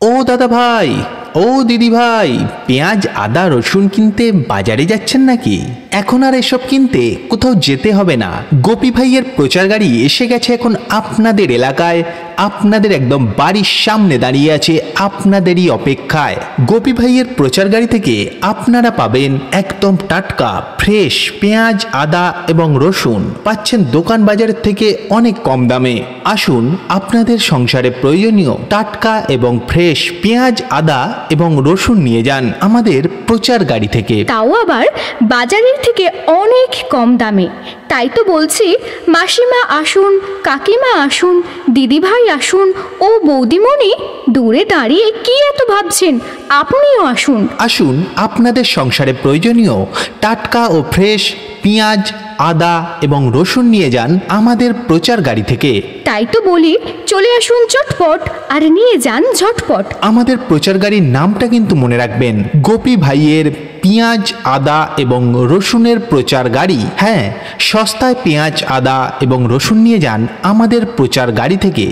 ও দাদা ভাই, ও দিদি ভাই, পেঁয়াজ আদা রসুন কিনতে বাজারে যাচ্ছেন নাকি? এখন আর এসব কিনতে কোথাও যেতে হবে না। গোপী ভাইয়ের প্রচার গাড়ি এসে গেছে এখন আপনাদের এলাকায়, আপনাদের একদম বাড়ির সামনে দাঁড়িয়ে আছে আপনাদেরই অপেক্ষায়। গোপী ভাইয়ের প্রচার গাড়ি থেকে আপনারা পাবেন একদম টাটকা ফ্রেশ পেঁয়াজ আদা এবং রসুন, পাচ্ছেন দোকান বাজারের থেকে অনেক কম দামে। আসুন আপনাদের সংসারে প্রয়োজনীয় টাটকা এবং ফ্রেশ পেঁয়াজ আদা এবং রসুন নিয়ে যান আমাদের প্রচার গাড়ি থেকে, তাও আবার বাজারের থেকে অনেক কম দামে। তাই তো বলছি, মাসিমা আসুন, কাকিমা আসুন, দিদিভাই আসুন ও বৌদিমণি, দূরে দাঁড়িয়ে কি এত ভাবছেন, আপনিও আসুন। আসুন আপনাদের সংসারে প্রয়োজনীয় টাটকা ও ফ্রেশ পেঁয়াজ আদা এবং রসুন নিয়ে যান আমাদের প্রচার গাড়ি থেকে। তাই তো বলি, চলে আসুন চটপট আর নিয়ে যান ঝটপট। আমাদের প্রচার গাড়ির নামটা কিন্তু মনে রাখবেন, গোপী ভাইয়ের পেঁয়াজ আদা এবং রসুনের প্রচার গাড়ি। হ্যাঁ, সস্তায় পেঁয়াজ আদা এবং রসুন নিয়ে যান আমাদের প্রচার গাড়ি থেকে।